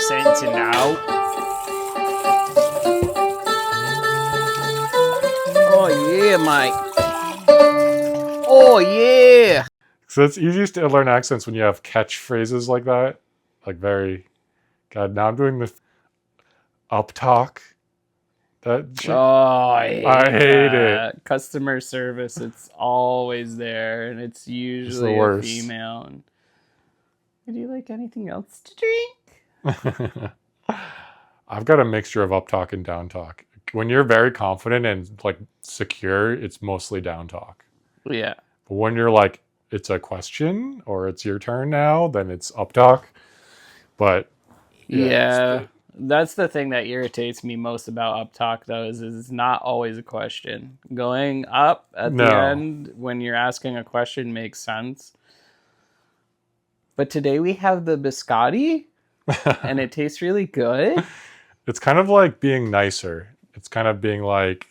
sense now. Oh yeah, Mike. Oh yeah. So it's easiest to learn accents when you have catchphrases like that. Like very, God, now I'm doing the Uptalk. That shit. Oh, I hate it. Customer service, it's always there, and it's It's the usually a worst. female. And, would you like anything else to drink? I've got a mixture of Uptalk and Downtalk. When you're very confident and like secure, it's mostly Downtalk. Yeah. But when you're like, it's a question or it's your turn now, then it's Uptalk. But Yeah. That's the thing that irritates me most about Uptalk, though, is it's not always a question. Going up at the end when you're asking a question makes sense. But today we have the biscotti, and it tastes really good. It's kind of like being nicer. It's kind of being like,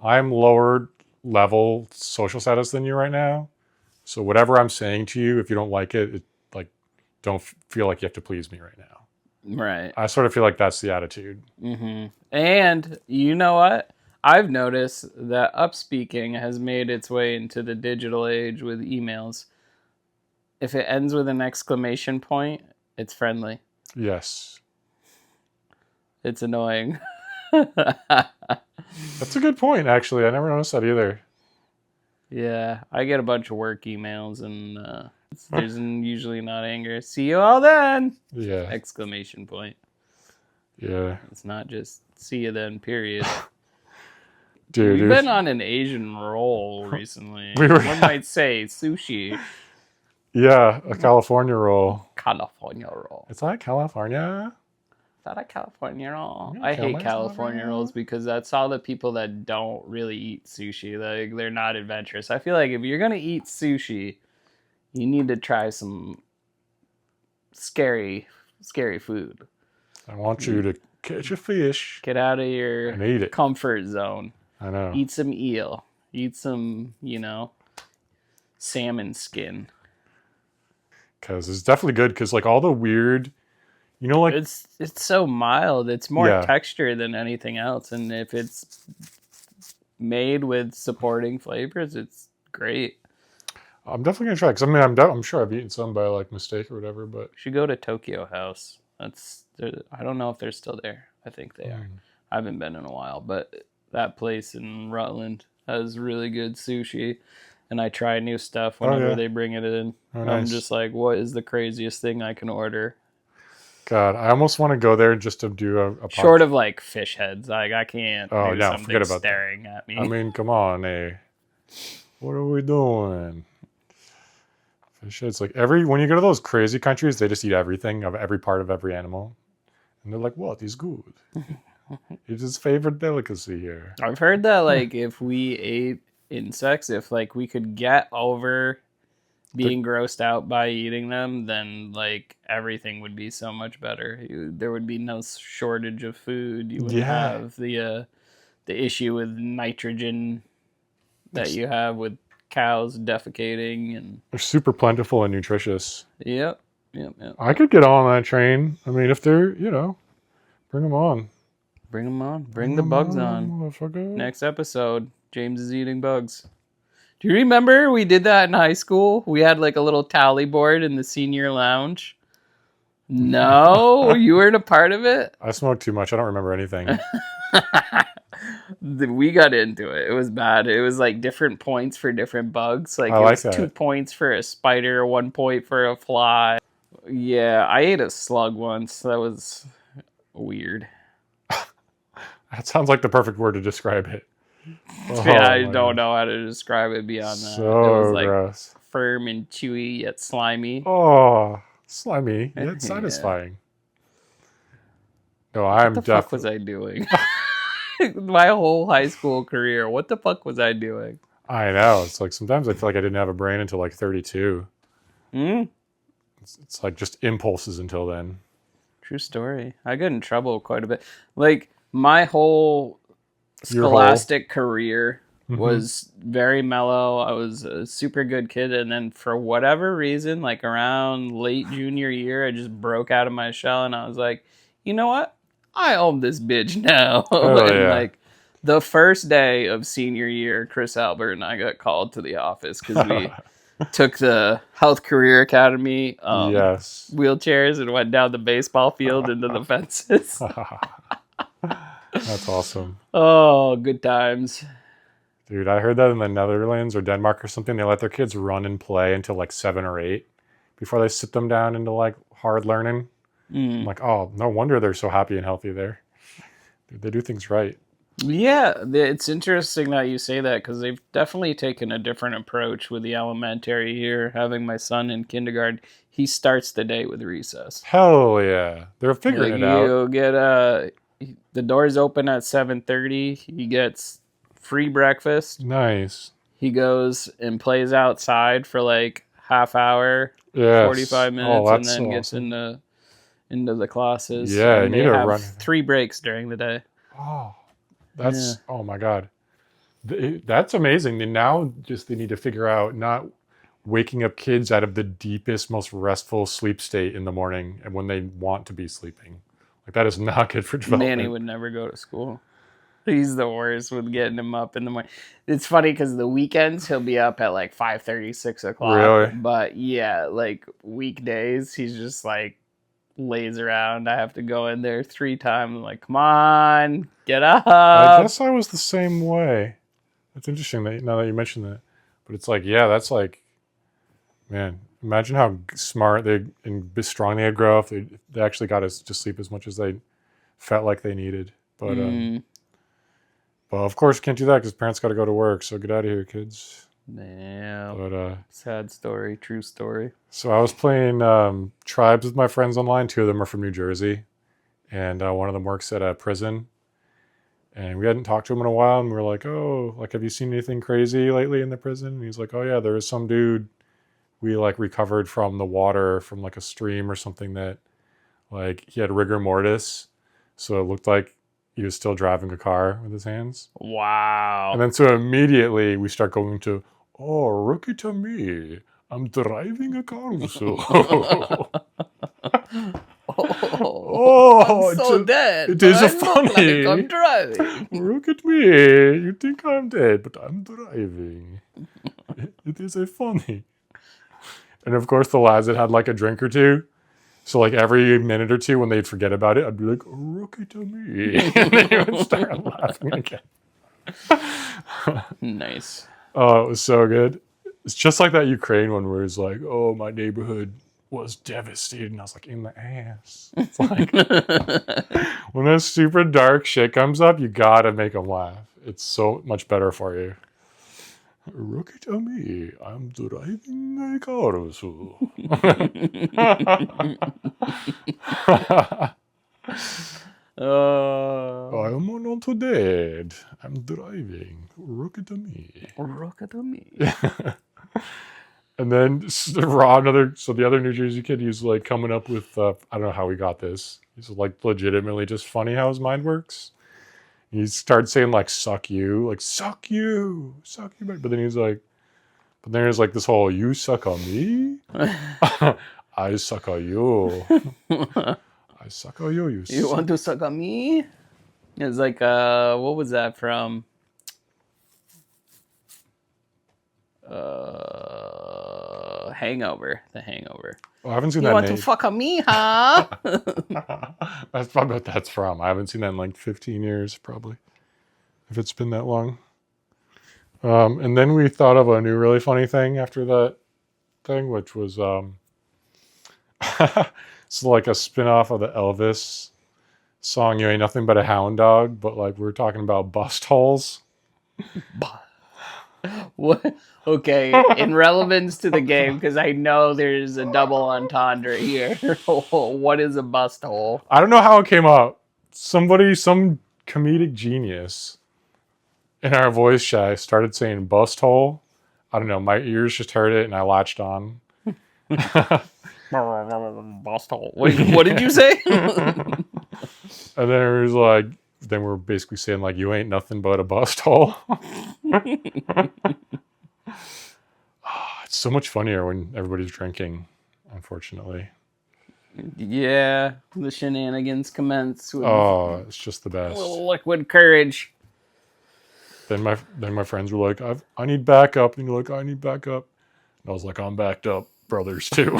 I'm lower level social status than you right now. So whatever I'm saying to you, if you don't like it, like, don't feel like you have to please me right now. Right. I sort of feel like that's the attitude. Mm-hmm. And you know what? I've noticed that upspeaking has made its way into the digital age with emails. If it ends with an exclamation point, it's friendly. Yes. It's annoying. That's a good point, actually. I never noticed that either. Yeah, I get a bunch of work emails, and there's usually not anger. See you all then! Yeah. Exclamation point. Yeah. It's not just see you then, period. Dude, We've been on an Asian roll recently. We were- One might say sushi. Yeah, a California roll. California roll. Is that California? Is that a California roll? Yeah, I hate California California rolls because that's all the people that don't really eat sushi. Like, they're not adventurous. I feel like if you're gonna eat sushi, you need to try some scary food. I want you to catch a fish Get out of your and eat it. comfort zone. I know. Eat some eel. Eat some, salmon skin. Because it's definitely good because like all the weird, like It's so mild. It's more Yeah. texture than anything else, and if it's made with supporting flavors, it's great. I'm definitely gonna try because I'm sure I've eaten some by like mistake or whatever, but You should go to Tokyo House. I don't know if they're still there. I think they are. I haven't been in a while, but that place in Rutland has really good sushi, and I try new stuff whenever yeah. they bring it in. Oh, I'm nice. just like, what is the craziest thing I can order? God, I almost want to go there just to do a Short of like fish heads, like I can't Oh, do no, something forget about that. staring at me. I mean, come on, what are we doing? Fish heads, like when you go to those crazy countries, they just eat everything of every part of every animal, and they're like, "What is good? It's his favorite delicacy here." I've heard that like if we ate insects, if like we could get over being grossed out by eating them, then like everything would be so much better. There would be no shortage of food. You wouldn't have the issue with nitrogen that you have with cows defecating, and They're super plentiful and nutritious. Yep. I could get on that train. I mean, if they're, bring them on. Bring them on. Bring the bugs on. Motherfucker. Next episode, James is eating bugs. Do you remember we did that in high school? We had like a little tally board in the senior lounge. No, you weren't a part of it? I smoked too much. I don't remember anything. We got into it. It was bad. It was like different points for different bugs. Like I it like was that. 2 points for a spider, 1 point for a fly. Yeah, I ate a slug once. That was weird. That sounds like the perfect word to describe it. Yeah, I don't know how to describe it beyond that. So it was like gross. firm and chewy yet slimy. Oh, slimy yet satisfying. No, I'm What the fuck was I doing? My whole high school career. What the fuck was I doing? I know. It's like sometimes I feel like I didn't have a brain until like 32. It's like just impulses until then. True story. I got in trouble quite a bit. Like my whole scholastic career was very mellow. I was a super good kid, and then for whatever reason, like around late junior year, I just broke out of my shell, and I was like, you know what? I own this bitch now. Hell And yeah. like the first day of senior year, Chris Albert and I got called to the office because we took the Health Career Academy Yes. wheelchairs and went down the baseball field into the fences. That's awesome. Oh, good times. Dude, I heard that in the Netherlands or Denmark or something, they let their kids run and play until like 7 or 8 before they sit them down into like hard learning. I'm like, oh, no wonder they're so happy and healthy there. Dude, they do things right. Yeah, it's interesting that you say that because they've definitely taken a different approach with the elementary here. Having my son in kindergarten, he starts the day with recess. Hell yeah. They're figuring Like it out. you get the doors open at 7:30. He gets free breakfast. Nice. He goes and plays outside for like half hour, Yes. 45 Oh, minutes, and that's then so gets awesome. into the classes. Yeah, you And need they to have run. 3 breaks during the day. Oh, Yeah. oh my God. That's amazing. They now just they need to figure out not waking up kids out of the deepest, most restful sleep state in the morning and when they want to be sleeping. Like that is not good for Manny development. would never go to school. He's the worst with getting him up in the morning. It's funny because the weekends he'll be up at like 5:30, 6 o'clock. Really? But yeah, like weekdays he's just like lays around. I have to go in there 3 times. I'm like, come on, get up. I guess I was the same way. It's interesting that now that you mention that. But it's like, yeah, that's like, man, imagine how smart they and strong they'd grow if they actually got us to sleep as much as they felt like they needed. But of course, can't do that because parents got to go to work. So get out of here, kids. Yeah. But Sad story, true story. so I was playing Tribes with my friends online. 2 of them are from New Jersey, and one of them works at a prison. And we hadn't talked to him in a while, and we were like, "Oh, like, have you seen anything crazy lately in the prison?" And he's like, "Oh yeah, there was some dude we like recovered from the water from like a stream or something that like he had rigor mortis, so it looked like he was still driving a car with his hands." Wow. And then so immediately we start going to, "Oh, rookie to me, I'm driving a car also." I'm so dead. it but is I so look funny. like I'm driving. Look at me. You think I'm dead, but I'm driving. It is a funny. And of course, the lads that had like a drink or two. So like every minute or two when they'd forget about it, I'd be like, rookie to me. And they would start laughing again. Nice. Oh, it was so good. It's just like that Ukraine one where it's like, oh, my neighborhood was devastated. And I was like, in the ass. It's like, when this super dark shit comes up, you gotta make them laugh. It's so much better for you. Rookie to me, I'm driving a car also. I'm not dead. I'm driving. Rookie to me. Rookie to me. And then the other New Jersey kid, he's like coming up with, I don't know how he got this. He's like legitimately just funny how his mind works. He starts saying like, suck you, suck you. But then he's like, but then there's like this whole, you suck on me? I suck on you. I suck on you. You want to suck on me? It's like, what was that from? Hangover. The Hangover. Oh, I haven't seen You that want name. to fuck on me, huh? That's probably what that's from. I haven't seen that in like 15 years, probably. If it's been that long. And then we thought of a new really funny thing after that thing, which was it's like a spin-off of the Elvis song, You Ain't Nothing But a Hound Dog, but like we're talking about bust holes. What? Okay, in relevance to the game, because I know there's a double entendre here. What is a bust hole? I don't know how it came up. Some comedic genius in our voice chat started saying bust hole. I don't know. My ears just heard it and I latched on. Bust hole. What did you say? And then it was like, then we're basically saying like, you ain't nothing but a bust hole. It's so much funnier when everybody's drinking, unfortunately. Yeah, the shenanigans commence with Oh, it's just the a best. little liquid courage. Then my friends were like, I need backup. And you're like, I need backup. And I was like, I'm backed up, brothers too.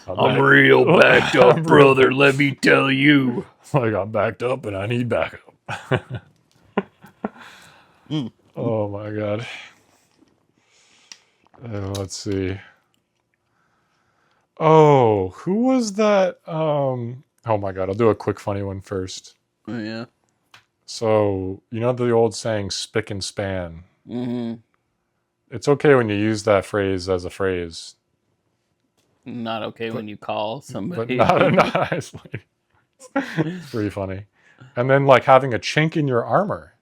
I'm real backed up, I'm real brother. back. Let me tell you. Like I'm backed up and I need backup. Oh my god. Let's see. Oh, who was that? Oh my god, I'll do a quick funny one first. Oh, yeah. So, you know the old saying spick and span. Mm-hmm. It's okay when you use that phrase as a phrase, Not okay but when you call but somebody. not a nice lady. It's pretty funny. And then like having a chink in your armor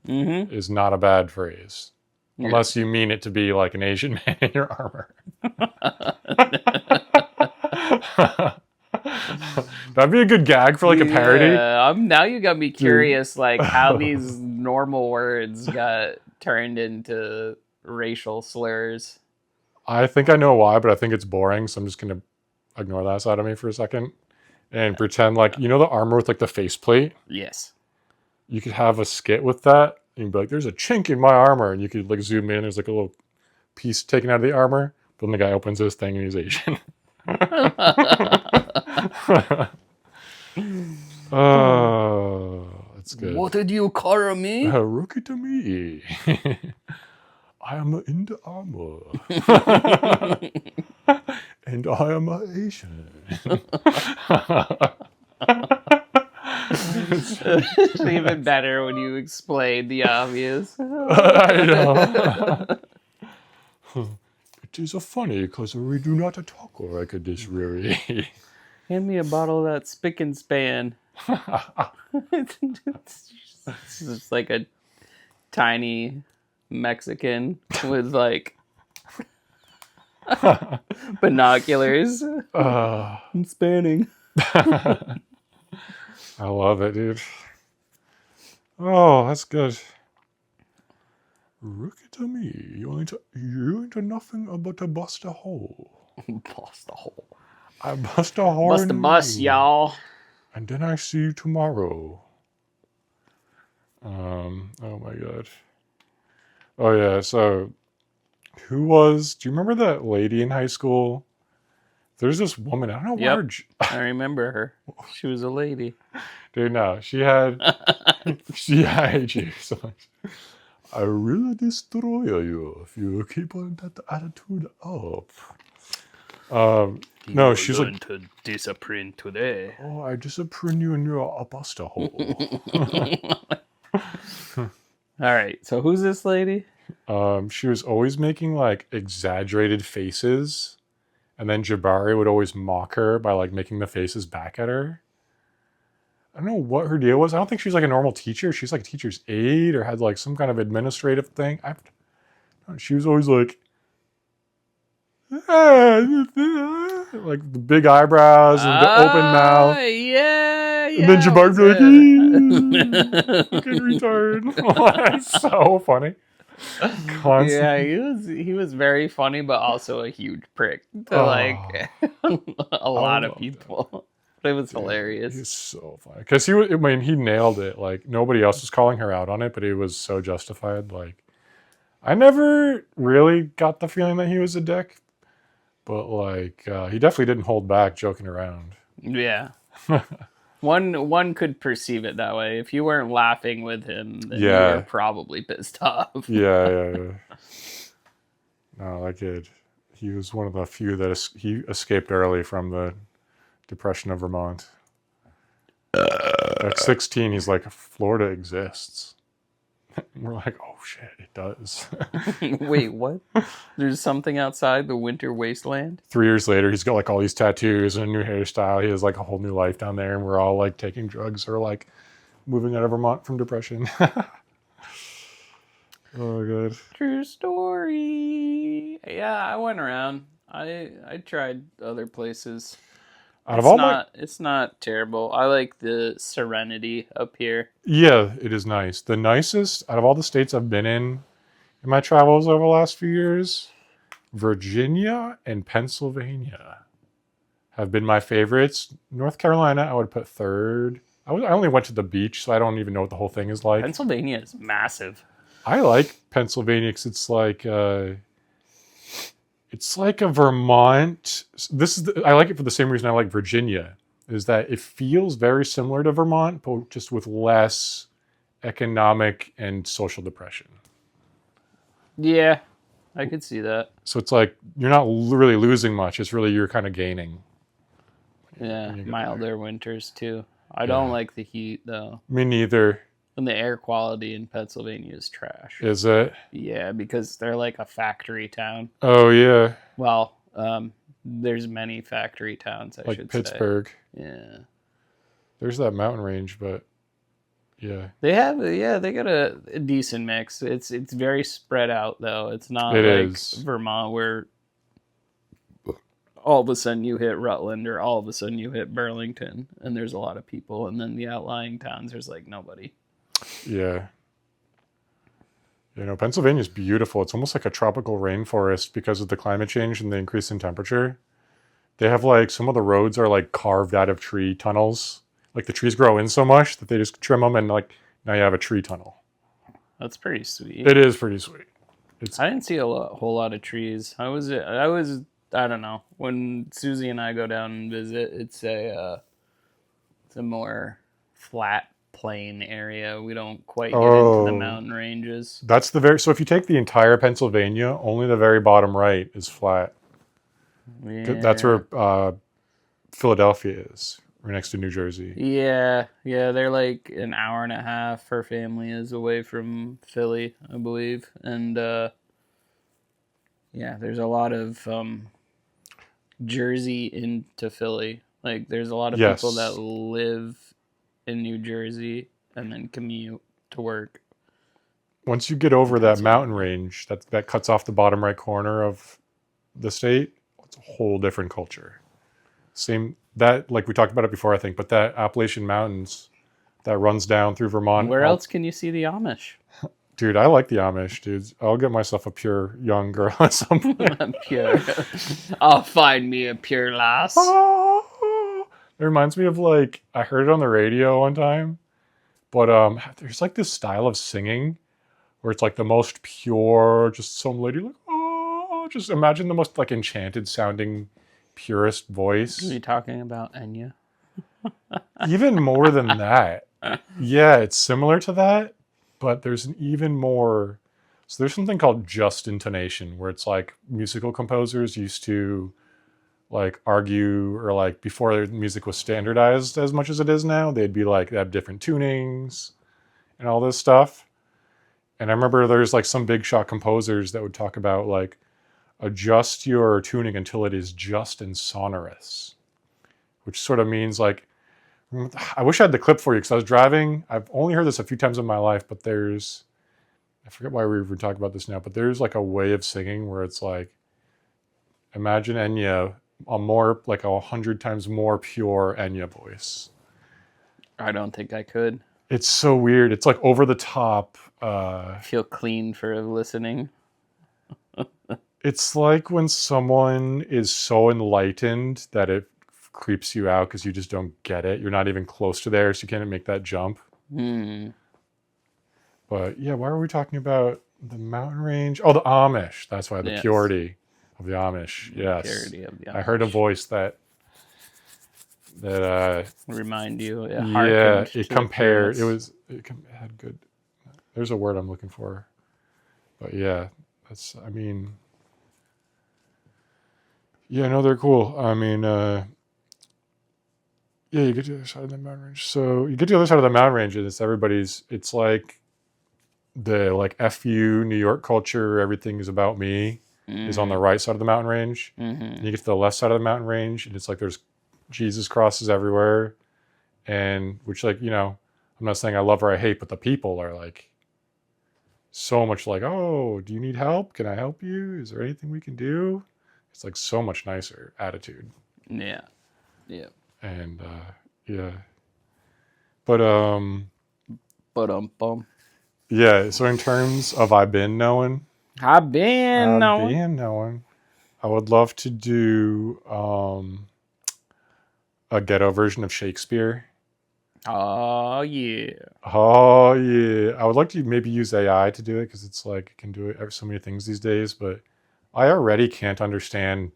Mm-hmm. is not a bad phrase. Yeah. Unless you mean it to be like an Asian man in your armor. That'd be a good gag for like a parody. Yeah. Now you got me Dude. curious, like how these normal words got turned into racial slurs. I think I know why, but I think it's boring, so I'm just gonna ignore that side of me for a second and pretend like you know the armor with like the faceplate. Yes. You could have a skit with that, and you'd be like, "There's a chink in my armor," and you could like zoom in. There's like a little piece taken out of the armor, but then the guy opens his thing and he's Asian. Oh, that's good. What did you call me? Rookie to me. I am in the armor. And I am an Asian. It's even better when you explain the obvious. I know. It is a funny because we do not talk like this really. Hand me a bottle of that spick and span. It's just like a tiny Mexican with like binoculars. I'm spanning. I love it, dude. Oh, that's good. Look at me. You ain't nothing but a bust a hole. Bust a hole. I bust a hole Bust in a bus, you, y'all. and then I see you tomorrow. Oh my god. Oh yeah, so do you remember that lady in high school? There's this woman, I don't know why Yep. I remember her. She was a lady. dude, no, she had, I hate you so much. I will destroy you if you keep on that attitude up. No, she's like, to disapprint today. oh, I disapprove you in your pasta hole. All right. So who's this lady? She was always making like exaggerated faces, and then Jabari would always mock her by like making the faces back at her. I don't know what her deal was. I don't think she's like a normal teacher. She's like a teacher's aide or had like some kind of administrative thing. She was always like, like the big eyebrows and the open mouth. Yeah, And then Jabari'd be like, fucking retard. That's so funny. Yeah, Constantly. he was very funny, but also a huge prick to Oh, like a I lot of love that. people. But it was Dude, hilarious. he's so funny. Because I mean, he nailed it. Like, nobody else was calling her out on it, but he was so justified. Like, I never really got the feeling that he was a dick, but like, he definitely didn't hold back joking around. Yeah. One could perceive it that way. If you weren't laughing with him, then you were Yeah. probably pissed off. Yeah. No, that kid. He was one of the few that he escaped early from the Depression of Vermont. At 16, he's like, Florida exists. We're like, oh shit, it does. Wait, what? There's something outside the winter wasteland? 3 years later, he's got like all these tattoos and a new hairstyle. He has like a whole new life down there, and we're all like taking drugs or like moving out of Vermont from depression. Oh, good. True story. Yeah, I went around. I tried other places. Out of all my, It's not terrible. I like the serenity up here. yeah, it is nice. The nicest out of all the states I've been in my travels over the last few years Virginia and Pennsylvania have been my favorites. North Carolina, I would put third. I only went to the beach, so I don't even know what the whole thing is like. Pennsylvania is massive. I like Pennsylvania because it's like a Vermont. I like it for the same reason I like Virginia, is that it feels very similar to Vermont, but just with less economic and social depression. Yeah, I could see that. So it's like you're not really losing much. It's really you're kind of gaining. Yeah, When you get there. milder winters too. I don't Yeah. like the heat though. Me neither. And the air quality in Pennsylvania is trash. Is it? Yeah, because they're like a factory town. Oh yeah, Well, there's many factory towns, I like should say. Pittsburgh. Yeah. There's that mountain range, but yeah, They got a decent mix. It's very spread out though. It's not it like is. Vermont where all of a sudden you hit Rutland or all of a sudden you hit Burlington and there's a lot of people, and then the outlying towns there's like nobody. Yeah. Pennsylvania's beautiful. It's almost like a tropical rainforest because of the climate change and the increase in temperature. They have like some of the roads are like carved out of tree tunnels. Like the trees grow in so much that they just trim them and like now you have a tree tunnel. That's pretty sweet. It is pretty sweet. I didn't see a whole lot of trees. I don't know. When Susie and I go down and visit, it's a more flat plain area. We don't quite get into the mountain ranges. That's so if you take the entire Pennsylvania, only the very bottom right is flat. Yeah. That's where Philadelphia is, right next to New Jersey. Yeah, they're like an hour and a half. Her family is away from Philly, I believe, and yeah, there's a lot of Jersey into Philly. Like, there's a lot of people that live in New Jersey and then commute to work. Once you get over that mountain range that cuts off the bottom right corner of the state, it's a whole different culture. Same that like we talked about it before, I think, but that Appalachian Mountains that runs down through Vermont. Where else can you see the Amish? Dude, I like the Amish, dude. I'll get myself a pure young girl at some point. Pure. I'll find me a pure lass. It reminds me of like I heard it on the radio one time, but there's like this style of singing where it's like the most pure, just some lady like just imagine the most like enchanted sounding, purest voice. Are you talking about Enya? Even more than that. Yeah, it's similar to that, but there's an even more. So there's something called just intonation, where it's like musical composers used to like argue, or like before music was standardized as much as it is now, they'd be like, they have different tunings and all this stuff. And I remember there's like some big shot composers that would talk about like adjust your tuning until it is just and sonorous, which sort of means like, I wish I had the clip for you because I was driving. I've only heard this a few times in my life, but I forget why we were talking about this now, but there's like a way of singing where it's like, imagine Enya, a more like 100 times more pure Enya voice. I don't think I could. It's so weird. It's like over the top. I feel clean for listening. It's like when someone is so enlightened that it creeps you out because you just don't get it. You're not even close to there, so you can't make that jump. But yeah, why were we talking about the mountain range? Oh, the Amish. That's why, the purity of the Amish. Yes. Purity of the Amish. I heard a voice that remind you. It compared. It had good. There's a word I'm looking for. But yeah, yeah, no, they're cool. I mean, yeah, you get to the other side of the mountain range. So you get to the other side of the mountain range, and it's like the like FU New York culture, everything is about me, is on the right side of the mountain range. And you get to the left side of the mountain range, and it's like there's Jesus crosses everywhere. And which, like, I'm not saying I love or I hate, but the people are like so much like, oh, do you need help? Can I help you? Is there anything we can do? It's like so much nicer attitude. Yeah. Yeah. And yeah. But yeah, so in terms of I've been knowing. I would love to do a ghetto version of Shakespeare. Oh yeah. Oh yeah, I would like to maybe use AI to do it because it's like it can do it so many things these days. But I already can't understand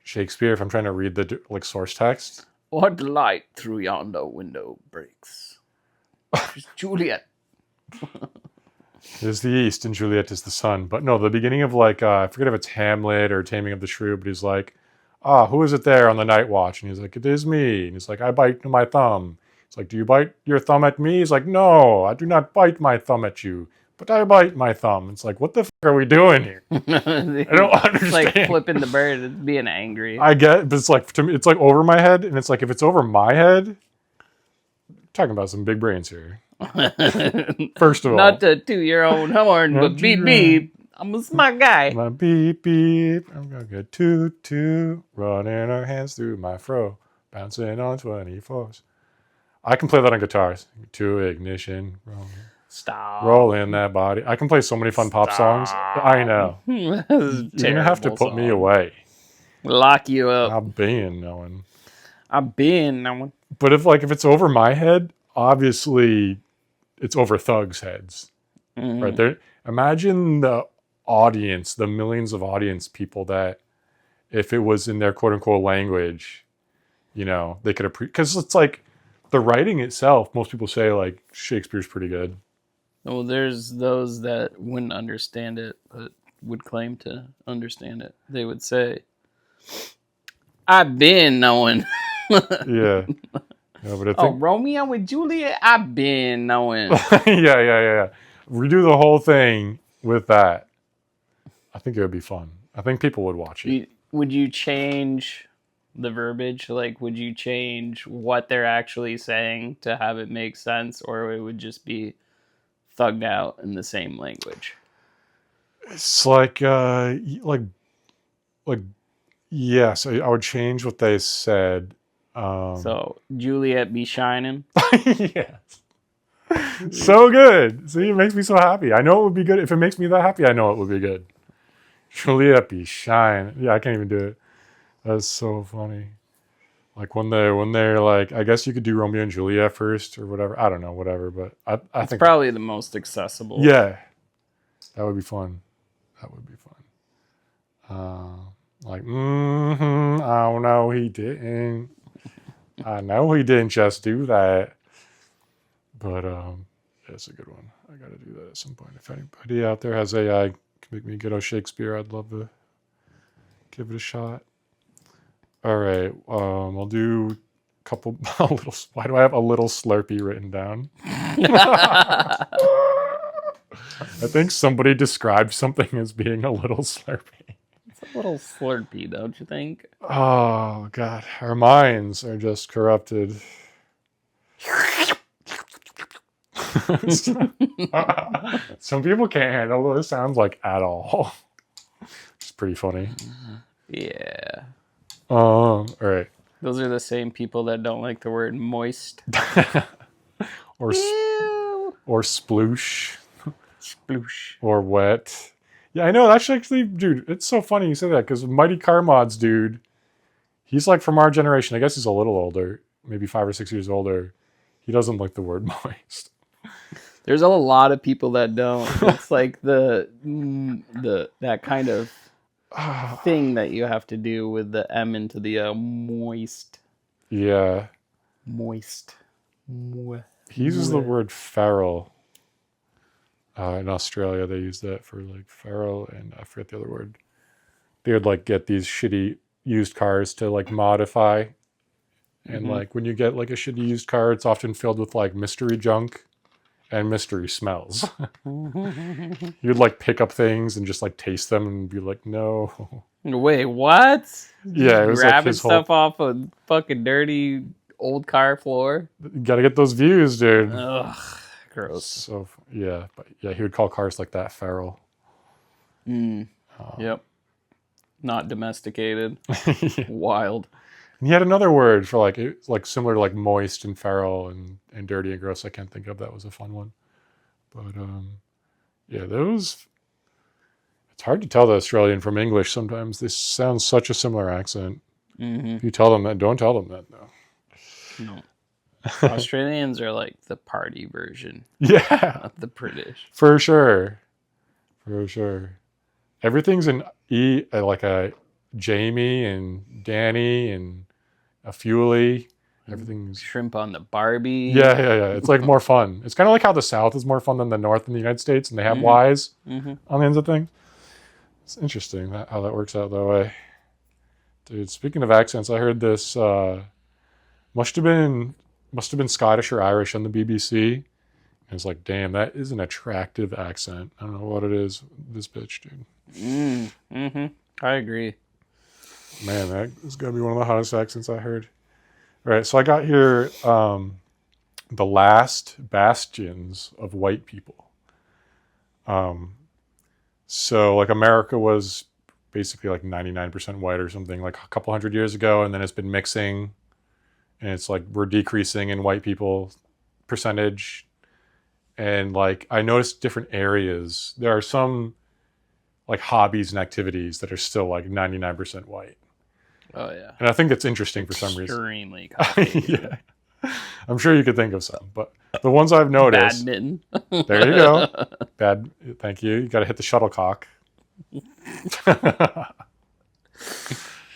Shakespeare if I'm trying to read the like source text. What light through yonder window breaks? 'Tis Juliet. It is the east and Juliet is the sun. But no, the beginning of like I forget if it's Hamlet or Taming of the Shrew, but he's like, who is it there on the night watch? And he's like, it is me. And he's like, I bite my thumb. It's like, do you bite your thumb at me? He's like, no, I do not bite my thumb at you, but I bite my thumb. It's like, what the fuck are we doing here? I don't understand. It's like flipping the bird. It's being angry. I get, but it's like to me, it's like over my head, and it's like if it's over my head, talking about some big brains here. First of all, not to toot your own horn, but beep beep. I'm a smart guy. My beep beep, I'm gonna get toot toot, running our hands through my fro, bouncing on 24s. I can play that on guitars. To ignition, Stop. rolling that body. I can play so many fun pop songs. I know. You're gonna have to put me away. Lock you up. I'm being knowing. But if it's over my head, obviously it's over thugs' heads. Right there. Imagine the audience, the millions of audience people that if it was in their quote unquote language, they could appreciate, because it's like the writing itself, most people say like Shakespeare's pretty good. Well, there's those that wouldn't understand it, but would claim to understand it. They would say, I've been knowing. Yeah. No, but I think Romeo and Juliet, I've been knowing. yeah. Redo the whole thing with that. I think it would be fun. I think people would watch it. Would you change the verbiage? Like, would you change what they're actually saying to have it make sense, or it would just be thugged out in the same language? It's like yes, I would change what they said. So Juliet be shining. Yes. So good. See, it makes me so happy. I know it would be good. If it makes me that happy, I know it would be good. Juliet be shine. Yeah, I can't even do it. That's so funny. Like when they're like, I guess you could do Romeo and Juliet first or whatever. I don't know, whatever. But I think probably the most accessible. Yeah, that would be fun. That would be fun. Oh no, he didn't. I know he didn't just do that. But that's a good one. I got to do that at some point. If anybody out there has AI can make me ghetto Shakespeare, I'd love to give it a shot. All right, I'll do a couple. Why do I have a little Slurpee written down? I think somebody described something as being a little Slurpee. It's a little Slurpee, don't you think? Oh God, our minds are just corrupted. Some people can't handle what it sounds like at all. It's pretty funny. Yeah. All right. Those are the same people that don't like the word moist. or sploosh. Sploosh. Or wet. Yeah, I know. That's actually, dude, it's so funny you say that because Mighty Car Mods, dude, he's like from our generation. I guess he's a little older, maybe 5 or 6 years older. He doesn't like the word moist. There's a lot of people that don't. It's like the that kind of thing that you have to do with the M into the moist. Yeah. Moist. He uses the word feral. In Australia, they use that for like feral, and I forget the other word. They would like get these shitty used cars to like modify. And like when you get like a shitty used car, it's often filled with like mystery junk and mystery smells. You'd like pick up things and just like taste them and be like, no. Wait, what? Yeah, it was grabbing like his stuff off a fucking dirty old car floor. You gotta get those views, dude. Ugh, gross. So yeah, but yeah, he would call cars like that feral. Yep. Not domesticated. Yeah. Wild. And he had another word for like it's like similar to like moist and feral and dirty and gross. I can't think of. That was a fun one. But yeah, those. It's hard to tell the Australian from English sometimes. They sound such a similar accent. Mm-hmm. If you tell them that, don't tell them that though. No. Australians are like the party version Yeah, of the British. for sure. For sure. Everything's in like a Jamie and Danny and a Fuely. Everything's Shrimp on the Barbie. yeah. It's like more fun. It's kind of like how the South is more fun than the North in the United States, and they have Mm-hmm. Y's Mm-hmm. on the ends of things. It's interesting how that works out that way. Dude, speaking of accents, I heard this must have been Scottish or Irish on the BBC. And it's like, damn, that is an attractive accent. I don't know what it is. This bitch, dude. Mm-hmm. I agree. Man, that is gonna be one of the hottest accents I heard. All right, so I got here the last bastions of white people. So like America was basically like 99% white or something like a couple hundred years ago, and then it's been mixing, and it's like we're decreasing in white people percentage. And like I noticed different areas. There are some like hobbies and activities that are still like 99% white. Oh yeah. And I think that's interesting for some reason. Extremely Caucasian. Yeah. I'm sure you could think of some, but the ones I've noticed. Badminton. There you go. Thank you. You got to hit the shuttlecock.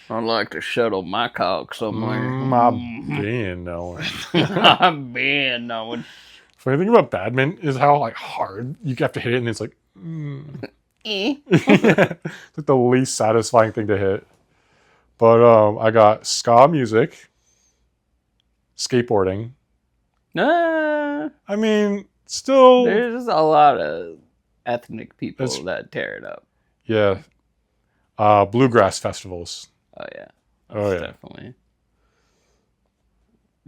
I'd like to shuttle my cock somewhere. I'm being knowing. I'm being knowing. Funny thing about badminton is how like hard you have to hit it, and it's like, it's like the least satisfying thing to hit. But I got ska music, skateboarding. I mean, still, There's a lot of ethnic people That's- that tear it up. yeah. Bluegrass festivals. Oh yeah. Oh yeah. Definitely.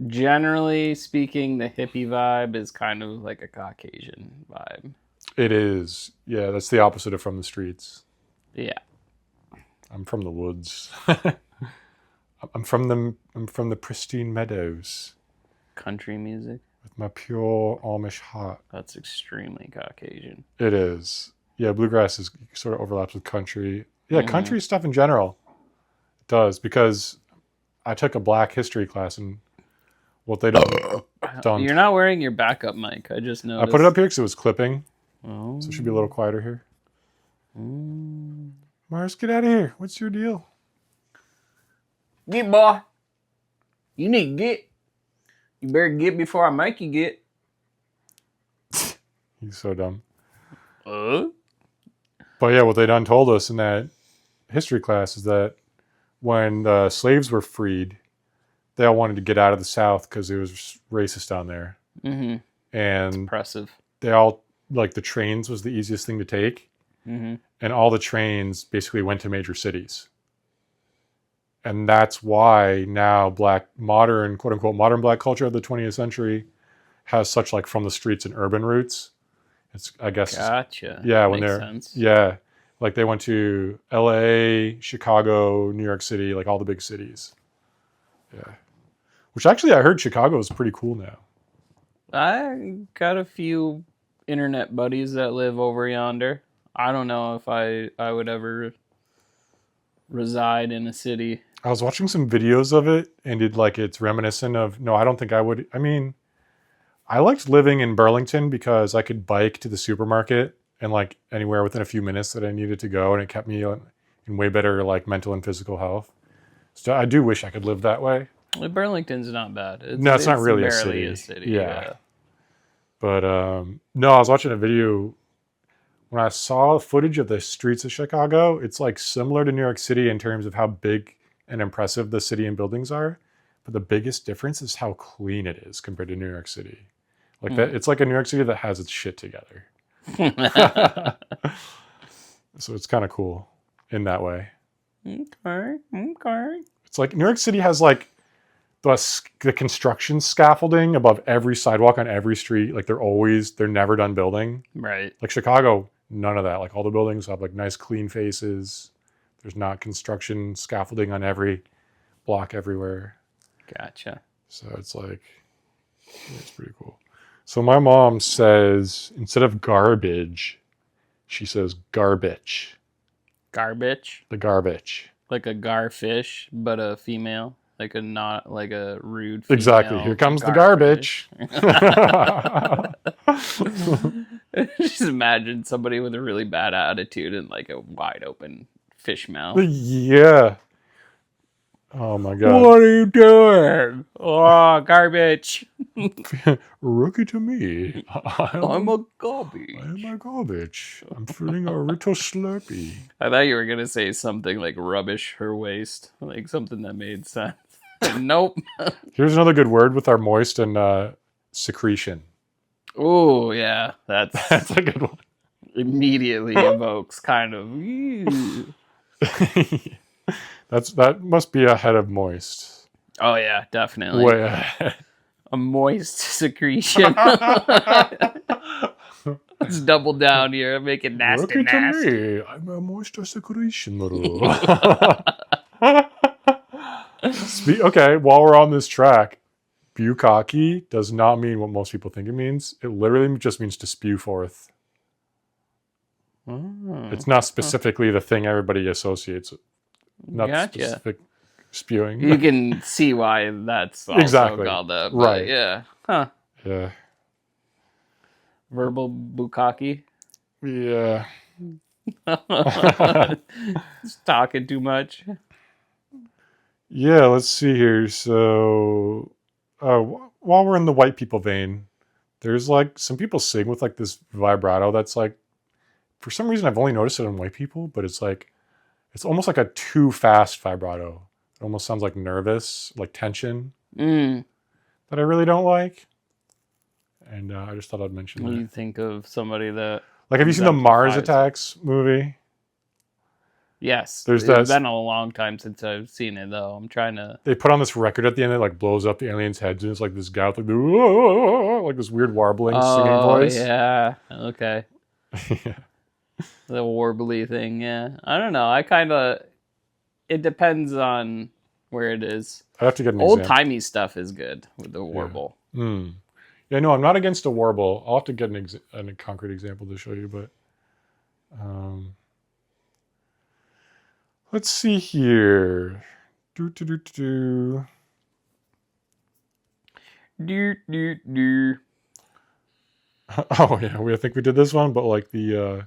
Generally speaking, the hippie vibe is kind of like a Caucasian vibe. It is. Yeah, that's the opposite of from the streets. Yeah. I'm from the woods. I'm from the pristine meadows Country music. with my pure Amish heart. That's extremely Caucasian. It is. Yeah, bluegrass is sort of overlaps with country. Yeah, Mhm. country stuff in general. It does, because I took a black history class, and what they don't. You're not wearing your backup mic. I just noticed. I put it up here because it was clipping, Oh. so it should be a little quieter here. Mm. Mars, get out of here. What's your deal? Get, boy. You need to get. You better get before I make you get. He's so dumb. But yeah, what they done told us in that history class is that when the slaves were freed, they all wanted to get out of the South because it was racist down there. Mm-hmm. And Impressive. they all, like, the trains was the easiest thing to take. Mm-hmm. And all the trains basically went to major cities. And that's why now black modern, quote unquote, modern black culture of the 20th century has such like from the streets and urban roots. It's, I guess, Gotcha. yeah, when Makes they're, sense. yeah, like they went to LA, Chicago, New York City, like all the big cities. Yeah. Which actually I heard Chicago is pretty cool now. I got a few internet buddies that live over yonder. I don't know if I would ever reside in a city. I was watching some videos of it, and it's reminiscent of, no, I don't think I would. I mean, I liked living in Burlington because I could bike to the supermarket and like anywhere within a few minutes that I needed to go, and it kept me in way better like mental and physical health. So I do wish I could live that way. Burlington's not bad. No, it's not really barely a city. Yeah. Yeah. But no, I was watching a video when I saw footage of the streets of Chicago. It's like similar to New York City in terms of how big and impressive the city and buildings are. But the biggest difference is how clean it is compared to New York City. Like that, it's like a New York City that has its shit together. So it's kind of cool in that way. Okay. It's like New York City has like the construction scaffolding above every sidewalk on every street. Like they're never done building. Right. Like Chicago, none of that. Like all the buildings have like nice clean faces. There's not construction scaffolding on every block everywhere. Gotcha. So it's like, yeah, it's pretty cool. So my mom says, instead of garbage, she says garbage. Garbage. The garbage. Like a garfish, but a female. Like a not like a rude female. Exactly. Here comes the garfish. garbage. Just imagine somebody with a really bad attitude and like a wide open fish mouth. Yeah. Oh my god. What are you doing? Oh, garbage. Rookie to me. I'm a garbage. I'm a garbage. I'm feeling a little slurpy. I thought you were gonna say something like rubbish her waist, like something that made sense. Nope. Here's another good word with our moist and secretion. Oh yeah, That's a good one. immediately evokes kind of. Ew. That must be ahead of moist. Oh yeah, definitely. Way ahead. A moist secretion. Let's double down here and make it nasty. Look at me. I'm a moist secretion. Okay, while we're on this track, bukkake does not mean what most people think it means. It literally just means to spew forth. It's not specifically the thing everybody associates. Not specific spewing. You can see why that's also exactly called that. Right. Yeah. Huh. Yeah. Verbal bukkake. Yeah. Just talking too much. Yeah, let's see here. So, while we're in the white people vein, there's like some people sing with like this vibrato that's like, for some reason, I've only noticed it on white people, but it's almost like a too fast vibrato. It almost sounds like nervous, like tension that I really don't like. And I just thought I'd mention When that. you think of somebody that. Like, have you seen the Mars Attacks movie? Yes. There's It's been a long time since I've seen it, though. I'm trying to. They put on this record at the end that like blows up the aliens' heads, and it's like this guy with like this weird warbling singing voice. Oh, yeah. Okay. Yeah. The warbly thing, yeah. I don't know. It depends on where it is. I'd have to get an old-timey stuff is good with the warble. Yeah. Yeah, no, I'm not against a warble. I'll have to get a concrete example to show you, but let's see here. Do. Oh yeah, I think we did this one, but like the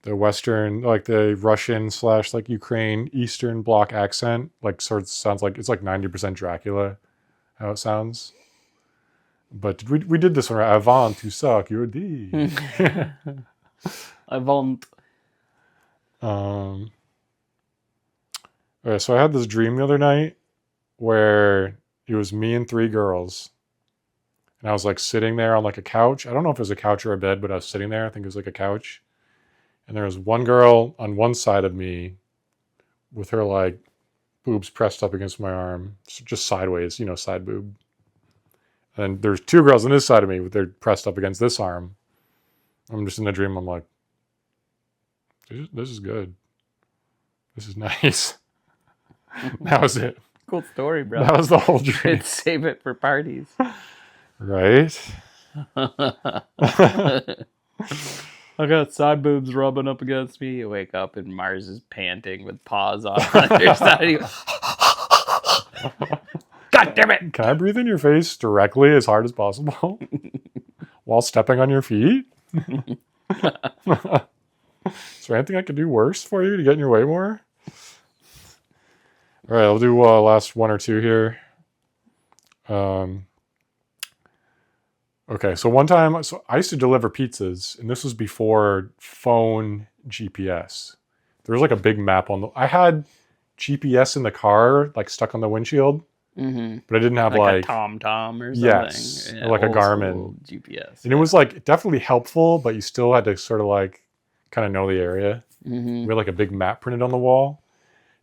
Western, like the Russian / like Ukraine Eastern Bloc accent, like sort of sounds like it's like 90% Dracula, how it sounds. But we did this one right. I want to suck your dick. I want. Okay, so I had this dream the other night where it was me and 3 girls. And I was like sitting there on like a couch. I don't know if it was a couch or a bed, but I was sitting there. I think it was like a couch. And there was one girl on one side of me with her like boobs pressed up against my arm, just sideways, side boob. And there's 2 girls on this side of me with their pressed up against this arm. I'm just in the dream. I'm like, this is good. This is nice. That was it. Cool story, bro. That was the whole dream. Could save it for parties. Right? I got side boobs rubbing up against me. You wake up and Mars is panting with paws on your side. God damn it! Can I breathe in your face directly as hard as possible while stepping on your feet? Is there anything I could do worse for you to get in your way more? All right, I'll do last 1 or 2 here. Okay, so one time, I used to deliver pizzas, and this was before phone GPS. There was like a big map I had GPS in the car, like stuck on the windshield, but I didn't have like a TomTom or something. Yes, yeah, like a Garmin GPS. And it was like definitely helpful, but you still had to sort of like kind of know the area. We had like a big map printed on the wall.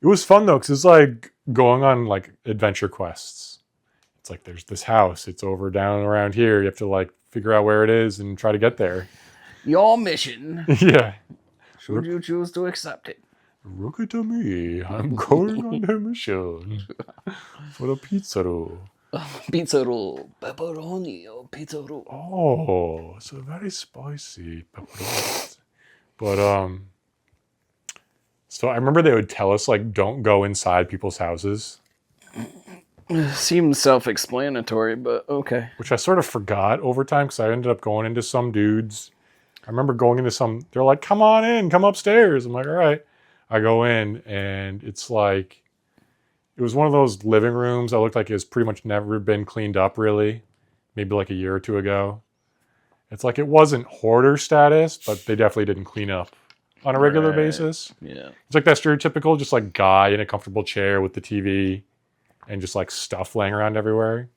It was fun though, because it's like going on like adventure quests. It's like there's this house, it's over down around here. You have to like figure out where it is and try to get there. Your mission. Yeah. Should you choose to accept it? Look at me. I'm going on a mission for the pizza roll. Pizza roll. Pepperoni or pizza roll. Oh, it's a very spicy pepperoni. But So I remember they would tell us like, don't go inside people's houses, Seems self-explanatory, but okay. which I sort of forgot over time because I ended up going into some dudes. I remember going into some. They're like, "Come on in, come upstairs." I'm like, "All right." I go in, and it's like it was one of those living rooms that looked like it's pretty much never been cleaned up, really. Maybe like a year or two ago. It's like it wasn't hoarder status, but they definitely didn't clean up on a regular Right. basis. Yeah. It's like that stereotypical, just like guy in a comfortable chair with the TV and just like stuff laying around everywhere.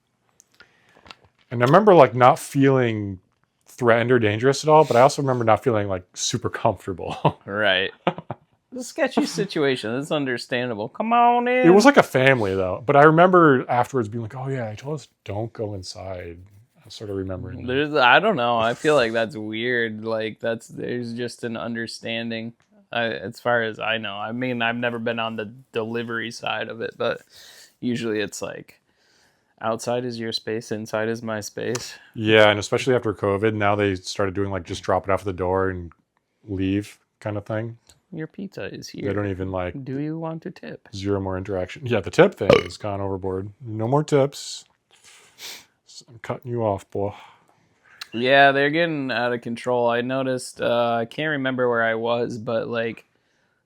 And I remember like not feeling threatened or dangerous at all, but I also remember not feeling like super comfortable. Right. It's a sketchy situation. It's understandable. Come on It was in. like a family though, but I remember afterwards being like, "Oh yeah, I told us don't go inside." I sort of remembering that. I don't know. I feel like that's weird. Like there's just an understanding. As far as I know. I mean, I've never been on the delivery side of it, but usually it's like outside is your space, inside is my space. Yeah, and especially after COVID, now they started doing like just drop it off at the door and leave kind of thing. Your pizza is They don't here. even like Do you want to tip? zero more interaction. Yeah, the tip thing has gone overboard. No more tips. I'm cutting you off, boy. Yeah, they're getting out of control. I noticed. I can't remember where I was, but like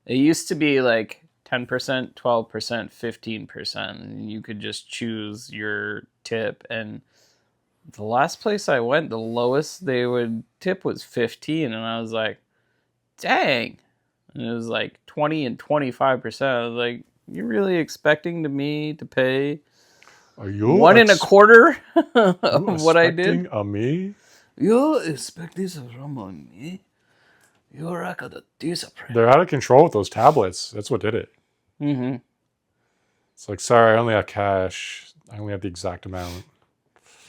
it used to be like 10%, 12%, 15%. And you could just choose your tip. And the last place I went, the lowest they would tip was 15. And I was like, dang. And it was like 20 and 25%. I was like, you're really expecting me to pay Are you one and a quarter you of what I did? expecting a me? You expect this from me? You're like a discipline. They're out of control with those tablets. That's what did it. Mm-hmm. It's like, sorry, I only have cash. I only have the exact amount.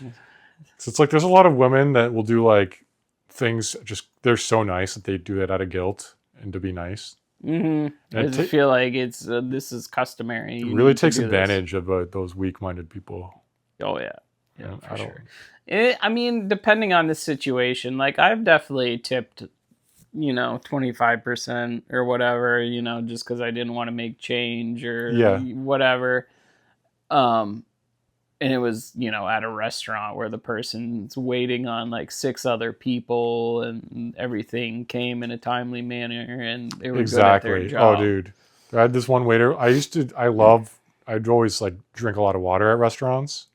So it's like there's a lot of women that will do like things just they're so nice that they do it out of guilt and to be nice. Mm-hmm. I And just feel like it's this is customary. it You really need to takes do this. advantage of those weak-minded people. Oh yeah, yeah, And for sure. I mean, depending on the situation, like I've definitely tipped, 25% or whatever, just because I didn't want to make change or Yeah. whatever. And it was, at a restaurant where the person's waiting on like six other people and everything came in a timely manner and they were good at their Exactly. Oh, job. dude. I had this one waiter. I'd always like drink a lot of water at restaurants.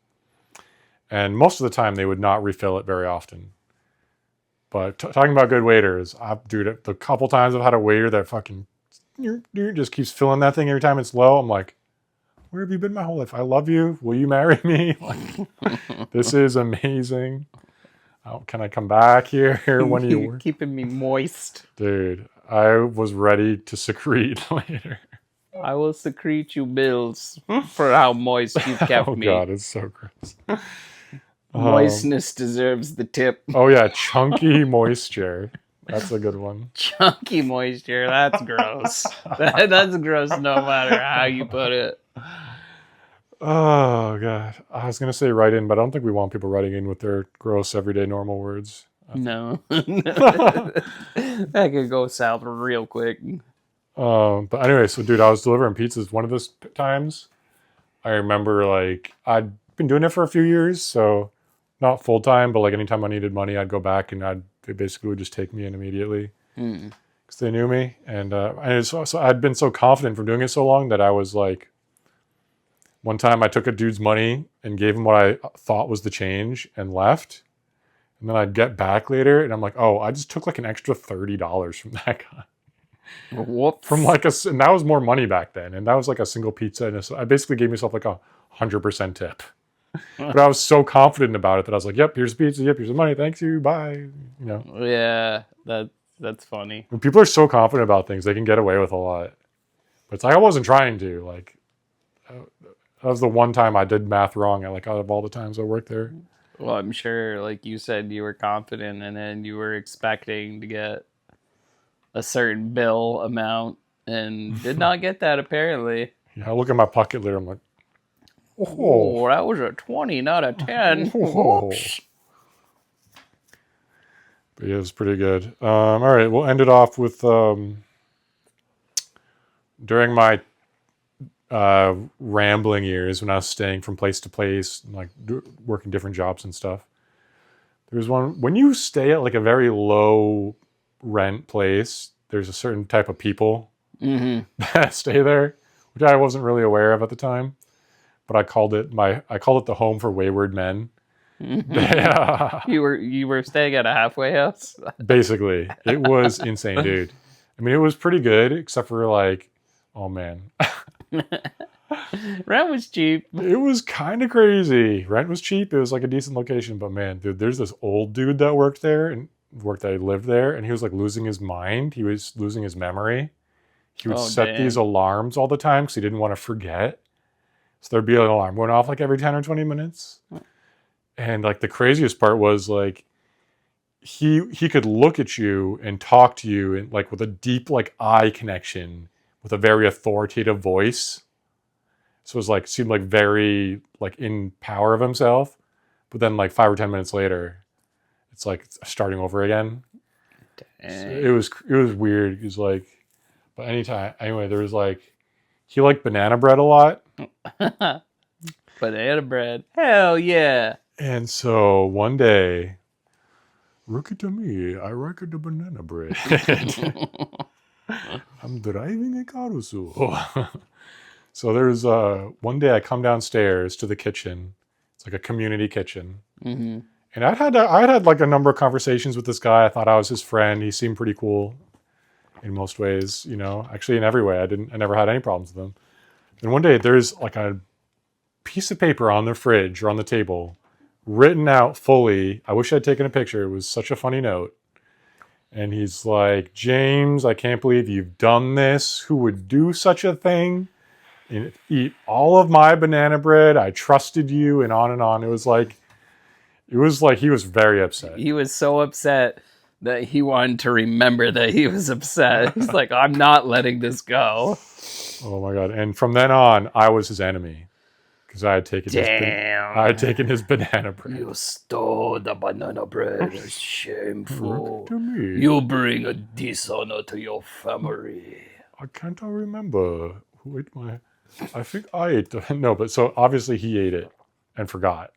And most of the time they would not refill it very often. But talking about good waiters, dude, the couple times I've had a waiter that fucking just keeps filling that thing every time it's low, I'm like, where have you been my whole life? I love you. Will you marry me? Like, this is amazing. Can I come back here? When are you You're keeping me moist. Dude, I was ready to secrete later. I will secrete you bills for how moist you've kept Oh me. god, it's so gross. Moistness deserves the tip. Oh yeah, chunky moisture. That's a good one. Chunky moisture. That's gross. That's gross no matter how you put it. Oh god, I was gonna say write in, but I don't think we want people writing in with their gross everyday normal words. No. That could go south real quick. But anyway, so dude, I was delivering pizzas one of those times. I remember like I'd been doing it for a few years, so not full time, but like anytime I needed money, I'd go back and they basically would just take me in immediately because they knew me, and so I'd been so confident from doing it so long that I was like, one time I took a dude's money and gave him what I thought was the change and left, and then I'd get back later and I'm like, oh, I just took like an extra $30 from that guy. Whoops. From and that was more money back then, and that was like a single pizza, and I basically gave myself like 100% tip. But I was so confident about it that I was like, "Yep, here's the pizza. Yep, here's the money. Thanks you. Bye." Yeah, that's funny. When people are so confident about things, they can get away with a lot. But it's like I wasn't trying to. Like that was the one time I did math wrong. Out of all the times I worked there. Well, I'm sure, like you said, you were confident, and then you were expecting to get a certain bill amount, and did not get that apparently. Yeah, I look at my pocket later. I'm like, oh, that was a 20, not a 10. Whoops. But yeah, it was pretty good. All right, we'll end it off with during my rambling years when I was staying from place to place, like working different jobs and stuff. There's one when you stay at like a very low rent place. There's a certain type of people that stay there, which I wasn't really aware of at the time. But I called it the home for wayward men. You were staying at a halfway house. Basically, it was insane, dude. I mean, it was pretty good, except for like, oh man, Rent was cheap. it was kind of crazy. Rent was cheap. It was like a decent location, but man, dude, there's this old dude that worked there and lived there, and he was like losing his mind. He was losing his memory. He would set these alarms all the time because he didn't want to forget. So there'd be an alarm going off like every 10 or 20 minutes. And like the craziest part was like he could look at you and talk to you and like with a deep like eye connection with a very authoritative voice. So it was like seemed like very like in power of himself. But then like 5 or 10 minutes later, it's like starting over again. So it was weird. He was like, but anyway, there was like he liked banana bread a lot. Banana bread. Hell yeah. And so one day, look at me, I like the banana bread. I'm driving a carousel. So there's one day I come downstairs to the kitchen. It's like a community kitchen. Mm-hmm. And I had like a number of conversations with this guy. I thought I was his friend. He seemed pretty cool in most ways, you know, actually in every way. I never had any problems with him. And one day there's like a piece of paper on the fridge or on the table written out fully. I wish I'd taken a picture. It was such a funny note. And he's like, James, I can't believe you've done this. Who would do such a thing? And eat all of my banana bread. I trusted you, and on and on. It was like he was very upset. He was so upset that he wanted to remember that he was upset. He's like, I'm not letting this go. Oh my God. And from then on, I was his enemy. Because I had taken his banana bread. You stole the banana bread. Shameful. Look to me. You bring a dishonor to your family. I can't remember who ate my... I think I ate the... No, but so obviously he ate it and forgot.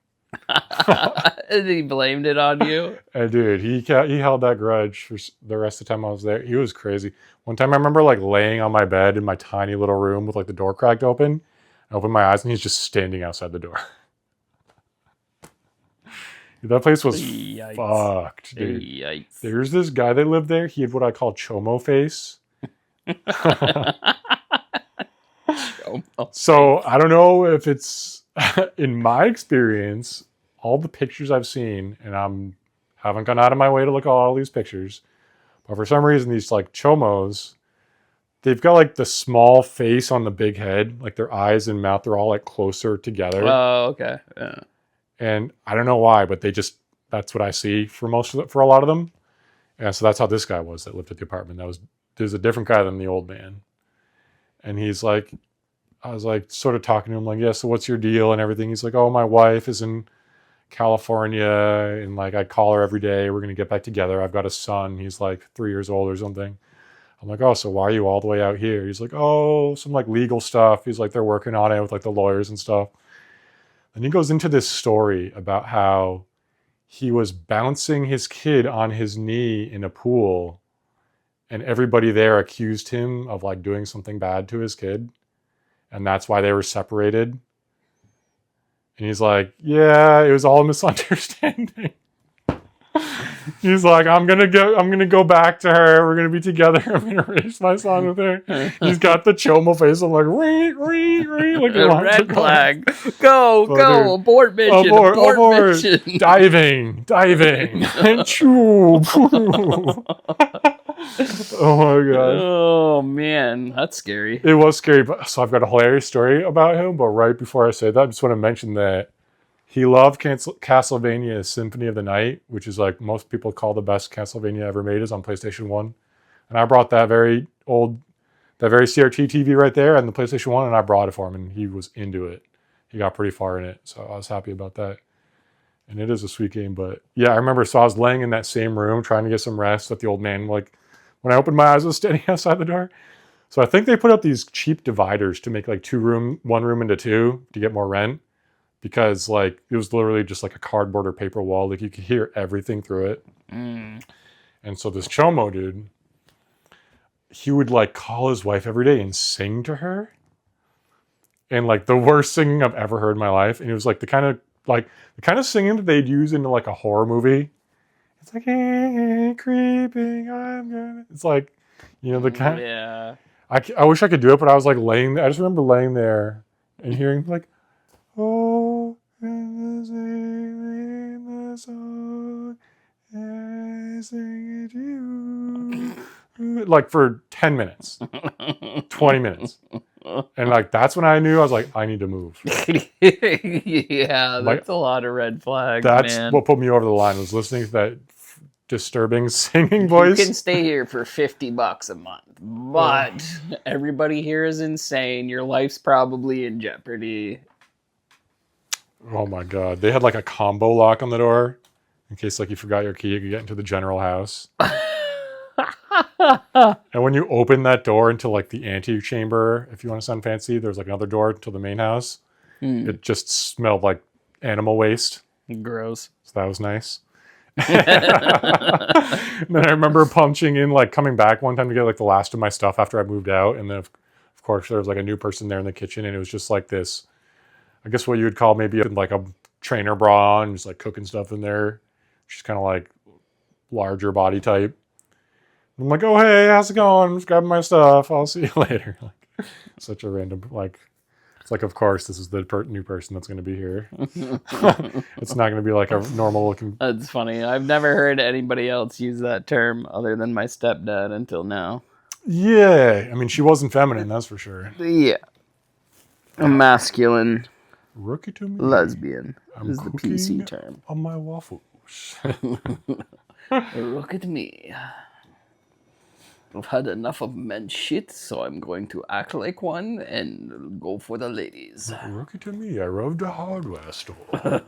And he blamed it on you? And dude, he held that grudge for the rest of the time I was there. He was crazy. One time I remember like laying on my bed in my tiny little room with like the door cracked open. I opened my eyes and he's just standing outside the door. That place was fucked, dude. Yikes. There's this guy that lived there. He had what I call chomo face. So I don't know if it's in my experience, all the pictures I've seen, and haven't gone out of my way to look at all these pictures, but for some reason these like chomos, they've got like the small face on the big head, like their eyes and mouth are all like closer together. Oh, okay. Yeah. And I don't know why, but that's what I see for for a lot of them. And so that's how this guy was that lived at the apartment. There's a different guy than the old man. And he's like, I was like sort of talking to him like, yeah, so what's your deal and everything? He's like, oh, my wife is in California and like I call her every day. We're going to get back together. I've got a son. He's like 3 years old or something. I'm like, oh, so why are you all the way out here? He's like, oh, some like legal stuff. He's like, they're working on it with like the lawyers and stuff. And he goes into this story about how he was bouncing his kid on his knee in a pool and everybody there accused him of like doing something bad to his kid. And that's why they were separated. And he's like, yeah, it was all a misunderstanding. He's like, I'm gonna go back to her. We're gonna be together. I'm gonna raise my son with her. He's got the chomo face. I'm like, like a red flag. Go, abort mission, abort mission. Diving, and choo. Oh my God. Oh man, that's scary. It was scary. But so I've got a hilarious story about him. But right before I say that, I just want to mention that he loved Castlevania Symphony of the Night, which is like most people call the best Castlevania ever made is on PlayStation 1. And I brought that very CRT TV right there and the PlayStation 1, and I brought it for him, and he was into it. He got pretty far in it, so I was happy about that. And it is a sweet game, but yeah, I remember, so I was laying in that same room trying to get some rest that the old man, like, when I opened my eyes, was standing outside the door. So I think they put up these cheap dividers to make like one room into two to get more rent, because like it was literally just like a cardboard or paper wall. Like you could hear everything through it. Mm. And so this Chomo dude, he would like call his wife every day and sing to her. And like the worst singing I've ever heard in my life. And it was like the kind of singing that they'd use in like a horror movie. It's like, hey, creeping, I'm gonna. It's like, the kind. Yeah. I wish I could do it, but I was like laying. I just remember laying there and hearing like, oh, and the song, and I sing it to you, like for 10 minutes, 20 minutes, and like that's when I knew I was like, I need to move. Yeah, Like, that's a lot of red flags, that's man. what put me over the line, was listening to that disturbing singing You voice. can stay here for $50 a month, but everybody here is insane. Your life's probably in jeopardy. Oh my god. They had like a combo lock on the door in case like you forgot your key, you could get into the general house. And when you open that door into like the antechamber, if you want to sound fancy, there's like another door to the main house. It just smelled like animal waste. Gross. So that was nice. And then I remember punching in, like coming back one time to get like the last of my stuff after I moved out. And then of course there was like a new person there in the kitchen, and it was just like this, I guess what you would call maybe like a trainer bra, and just like cooking stuff in there. She's kind of like larger body type. I'm like, oh hey, how's it going? I'm just grabbing my stuff. I'll see you later. Like, such a random, like, it's like, of course this is the new person that's going to be here. It's not going to be like a normal looking. That's funny. I've never heard anybody else use that term other than my stepdad until now. Yeah, I mean, she wasn't feminine, that's for sure. Yeah. A masculine Rookie to me. lesbian I'm is the PC term. on my waffles. Look at me. I've had enough of men's shit, so I'm going to act like one and go for the ladies. Rookie to me, I robbed a hardware store.